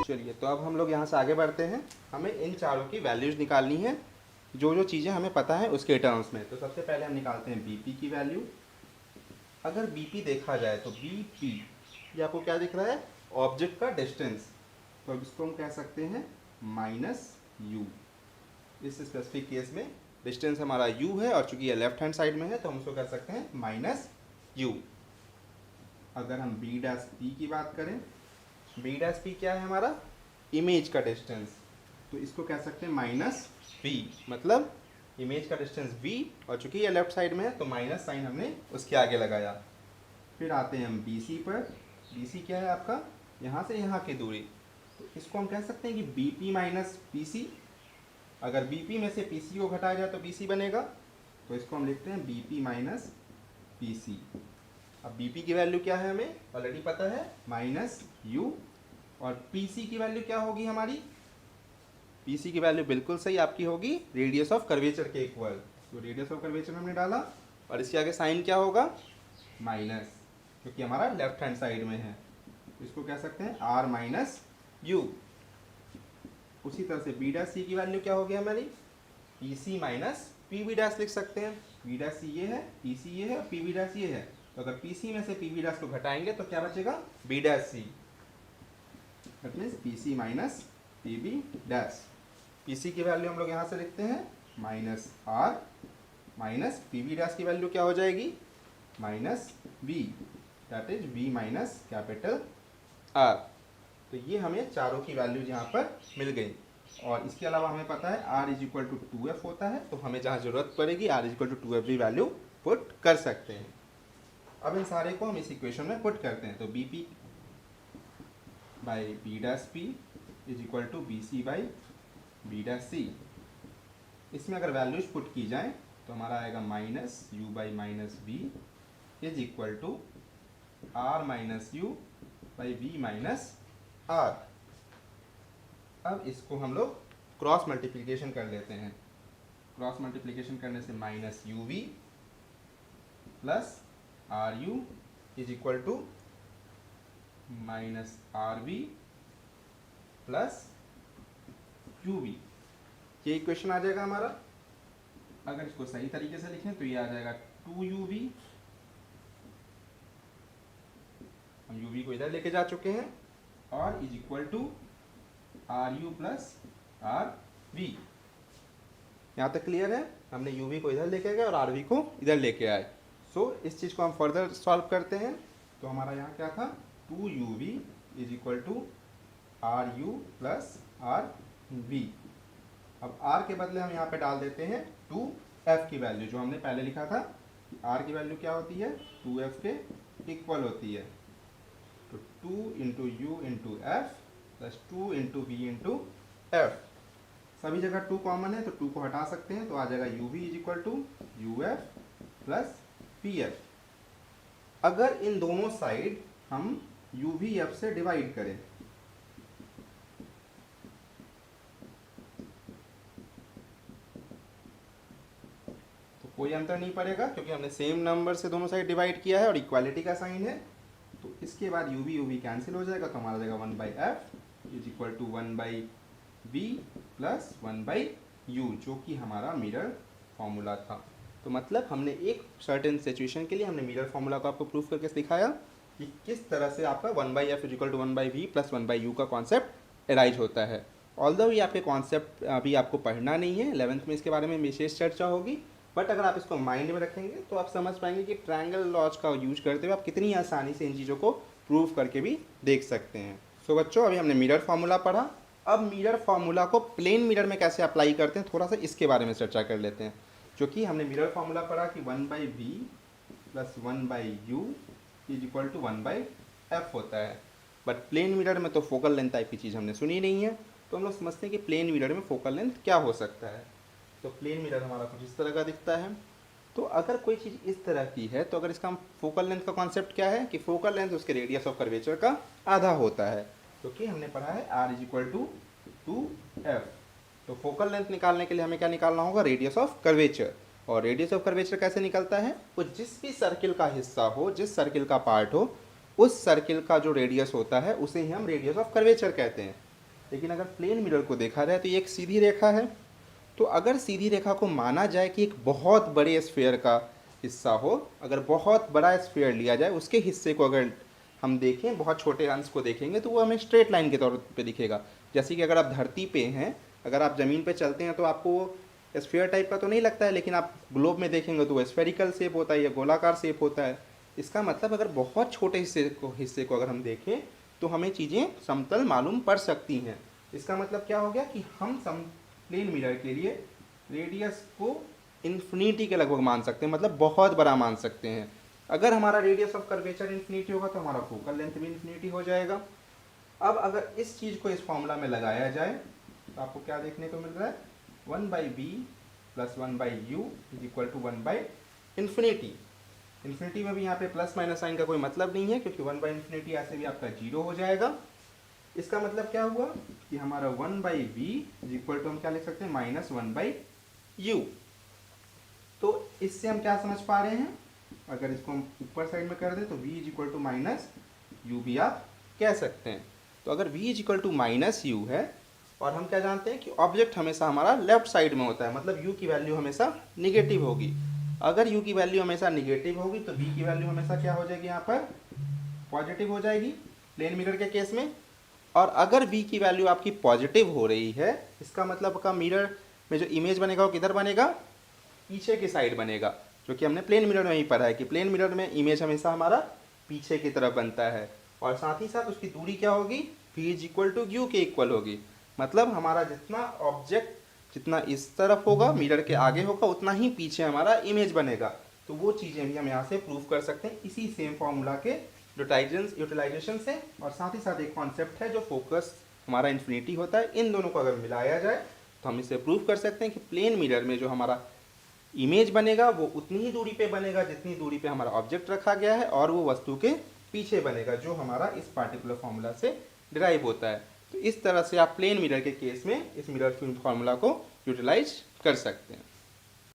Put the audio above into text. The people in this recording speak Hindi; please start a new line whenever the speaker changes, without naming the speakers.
चलिए, तो अब हम लोग यहाँ से आगे बढ़ते हैं। हमें इन चारों की वैल्यूज़ निकालनी है, जो जो चीज़ें हमें पता है उसके टर्म्स में। तो सबसे पहले हम निकालते हैं बीपी की वैल्यू। अगर बीपी देखा जाए तो बीपी, ये आपको क्या दिख रहा है, ऑब्जेक्ट का डिस्टेंस। तो अब इसको हम कह सकते हैं माइनस यू। इस स्पेसिफिक केस में डिस्टेंस हमारा यू है, और चूंकि ये लेफ्ट हैंड साइड में है तो हम उसको कर सकते हैं माइनस यू। अगर हम बी डैश पी की बात करें, बी डैश पी क्या है हमारा, इमेज का डिस्टेंस, तो इसको कह सकते हैं माइनस वी, मतलब इमेज का डिस्टेंस v, और चूंकि ये लेफ्ट साइड में है तो माइनस साइन हमने उसके आगे लगाया। फिर आते हैं हम BC पर। BC क्या है आपका, यहाँ से यहाँ की दूरी, तो इसको हम कह सकते हैं कि BP माइनस PC। अगर BP में से PC को घटाया जाए तो BC बनेगा, तो इसको हम लिखते हैं BP माइनस PC। अब BP की वैल्यू क्या है हमें ऑलरेडी पता है, माइनस यू। और PC की वैल्यू क्या होगी हमारी, PC की वैल्यू बिल्कुल सही आपकी होगी रेडियस ऑफ कर्वेचर के इक्वल। तो रेडियस ऑफ कर्वेचर हमने डाला, और इसके आगे साइन क्या होगा, माइनस, क्योंकि हमारा लेफ्ट हैंड साइड में है। तो इसको कह सकते हैं R माइनस यू। उसी तरह से बी डैश सी की वैल्यू क्या होगी हमारी, PC माइनस PB डैश लिख सकते हैं। बी डैश सी ये है, PC ये है, और PB डैश ये है। तो अगर PC में से PB डैश को घटाएंगे तो क्या बचेगा, B dash C. That means PC minus PB dash. PC की वैल्यू हम लोग यहाँ से लिखते हैं minus R minus PB dash की वैल्यू क्या हो जाएगी, minus V, that is V minus capital R। तो ये हमें चारों की वैल्यू यहाँ पर मिल गई। और इसके अलावा हमें पता है R is equal to 2F होता है, तो हमें जहाँ ज़रूरत पड़ेगी R is equal to 2F भी वैल्यू पुट कर सकते हैं। अब इन सारे को हम इस इक्वेशन में पुट करते हैं। तो BP by B dash P is equal to BC by B dash C. इसमें अगर वैल्यूज पुट की जाए तो हमारा आएगा minus U by minus V is equal to R minus U by V minus R. अब इसको हम लोग क्रॉस मल्टीप्लिकेशन कर लेते हैं। क्रॉस मल्टीप्लिकेशन करने से minus U V plus R U is equal to minus R V plus UV, ये इक्वेशन आ जाएगा हमारा। अगर इसको सही तरीके से लिखें तो ये आ जाएगा 2UV। हम UV को इधर लेके जा चुके हैं, और is equal to RU plus RV। यहाँ तक क्लियर है, हमने UV को इधर लेके गए और RV को इधर लेके आए। सो इस चीज़ को हम फर्दर सॉल्व करते हैं। तो हमारा यहाँ क्या था, 2UV is equal to RU plus RV। अब R के बदले हम यहाँ पे डाल देते हैं 2F की वैल्यू, जो हमने पहले लिखा था कि R की वैल्यू क्या होती है, 2F के इक्वल होती है। तो 2 into U into F plus 2 into V into F. सभी जगह 2 कॉमन है तो 2 को हटा सकते हैं, तो आ जाएगा U V is equal to U F plus P F. अगर इन दोनों साइड हम यू वी एफ से डिवाइड करें कोई अंतर नहीं पड़ेगा, क्योंकि हमने सेम नंबर से दोनों साइड डिवाइड किया है और इक्वालिटी का साइन है। तो इसके बाद यू वी कैंसिल हो जाएगा, तो हमारा जाएगा 1 by F is equal to 1 by V plus 1 by U, जो कि हमारा मिरर फॉर्मूला था। तो मतलब हमने एक सर्टेन सिचुएशन के लिए हमने मिरर फॉर्मूला को आपको प्रूफ करके दिखाया कि किस तरह से आपका 1 by F is equal to 1 by V plus 1 by U का कॉन्सेप्ट एराइज होता है। ऑल्दो ये आपके कॉन्सेप्ट अभी आपको पढ़ना नहीं है, 11th में इसके बारे में विशेष चर्चा होगी, बट अगर आप इसको माइंड में रखेंगे तो आप समझ पाएंगे कि ट्रायंगल लॉज का यूज करते हुए आप कितनी आसानी से इन चीज़ों को प्रूव करके भी देख सकते हैं। सो बच्चों, अभी हमने मिरर फार्मूला पढ़ा। अब मिरर फार्मूला को प्लेन मिरर में कैसे अप्लाई करते हैं, थोड़ा सा इसके बारे में चर्चा कर लेते हैं। जो कि हमने मिरर फार्मूला पढ़ा कि 1 by V plus 1 by U is equal to 1 by F होता है। बट प्लेन मिरर में तो फोकल लेंथ टाइप की चीज़ हमने सुनी नहीं है, तो हम लोग समझते हैं कि प्लेन मिरर में फोकल लेंथ क्या हो सकता है। तो प्लेन मिरर हमारा कुछ इस तरह का दिखता है। तो अगर कोई चीज़ इस तरह की है, तो अगर इसका हम फोकल लेंथ का कॉन्सेप्ट क्या है कि फोकल लेंथ उसके रेडियस ऑफ कर्वेचर का आधा होता है, क्योंकि हमने पढ़ा है R is equal to 2F। तो फोकल लेंथ निकालने के लिए हमें क्या निकालना होगा, रेडियस ऑफ कर्वेचर। और रेडियस ऑफ कर्वेचर कैसे निकलता है, वो जिस भी सर्किल का हिस्सा हो, जिस सर्किल का पार्ट हो, उस सर्किल का जो रेडियस होता है उसे ही हम रेडियस ऑफ कर्वेचर कहते हैं। लेकिन अगर प्लेन मिरर को देखा जाए तो ये एक सीधी रेखा है। तो अगर सीधी रेखा को माना जाए कि एक बहुत बड़े स्फीयर का हिस्सा हो, अगर बहुत बड़ा स्फीयर लिया जाए, उसके हिस्से को अगर हम देखें, बहुत छोटे अंश को देखेंगे, तो वो हमें स्ट्रेट लाइन के तौर पे दिखेगा। जैसे कि अगर आप धरती पे हैं, अगर आप ज़मीन पे चलते हैं तो आपको स्फीयर टाइप का तो नहीं लगता है, लेकिन आप ग्लोब में देखेंगे तो वो स्फेरिकल शेप होता है या गोलाकार शेप होता है। इसका मतलब अगर बहुत छोटे हिस्से को अगर हम देखें तो हमें चीज़ें समतल मालूम पड़ सकती हैं। इसका मतलब क्या हो गया कि हम प्लेन मिरर के लिए रेडियस को इन्फिनिटी के लगभग मान सकते हैं, मतलब बहुत बड़ा मान सकते हैं। अगर हमारा रेडियस ऑफ कर्वेचर इन्फिनिटी होगा तो हमारा फोकल लेंथ भी इन्फिनिटी हो जाएगा। अब अगर इस चीज़ को इस फॉर्मूला में लगाया जाए तो आपको क्या देखने को मिल रहा है, 1/b plus 1/u is equal to 1/इन्फिनिटी। इन्फिनिटी में भी यहाँ पे प्लस माइनस साइन का कोई मतलब नहीं है, क्योंकि 1/इन्फिनिटी ऐसे भी आपका 0 हो जाएगा। इसका मतलब क्या हुआ कि हमारा 1/v इज इक्वल टू हम क्या लिख सकते हैं, -1/u। तो इससे हम क्या समझ पा रहे हैं, अगर इसको हम ऊपर साइड में कर दें तो v is equal to -u भी आप कह सकते हैं। तो अगर v is equal to -u है, और हम क्या जानते हैं कि ऑब्जेक्ट हमेशा हमारा लेफ्ट साइड में होता है, मतलब u की वैल्यू हमेशा निगेटिव होगी। अगर u की वैल्यू हमेशा निगेटिव होगी तो v की वैल्यू हमेशा क्या हो जाएगी, यहाँ पर पॉजिटिव हो जाएगी प्लेन मिरर के केस में। और अगर v की वैल्यू आपकी पॉजिटिव हो रही है, इसका मतलब आपका मिरर में जो इमेज बनेगा वो किधर बनेगा, पीछे की साइड बनेगा। जो कि हमने प्लेन मिरर में ही पढ़ा है कि प्लेन मिरर में इमेज हमेशा हमारा पीछे की तरफ बनता है, और साथ ही साथ उसकी दूरी क्या होगी, v is equal to u के इक्वल होगी। मतलब हमारा जितना ऑब्जेक्ट जितना इस तरफ होगा, मिरर के आगे होगा, उतना ही पीछे हमारा इमेज बनेगा। तो वो चीज़ें भी हम यहाँ से प्रूव कर सकते हैं इसी सेम फॉर्मूला के यूटिलाइजेशन से। और साथ ही साथ एक कॉन्सेप्ट है जो फोकस हमारा इन्फिनिटी होता है, इन दोनों को अगर मिलाया जाए तो हम इसे प्रूव कर सकते हैं कि प्लेन मिरर में जो हमारा इमेज बनेगा वो उतनी ही दूरी पे बनेगा जितनी दूरी पे हमारा ऑब्जेक्ट रखा गया है, और वो वस्तु के पीछे बनेगा, जो हमारा इस पार्टिकुलर फॉर्मूला से डिराइव होता है। तो इस तरह से आप प्लेन मिरर के केस में इस मिरर फॉर्मूला को यूटिलाइज कर सकते हैं।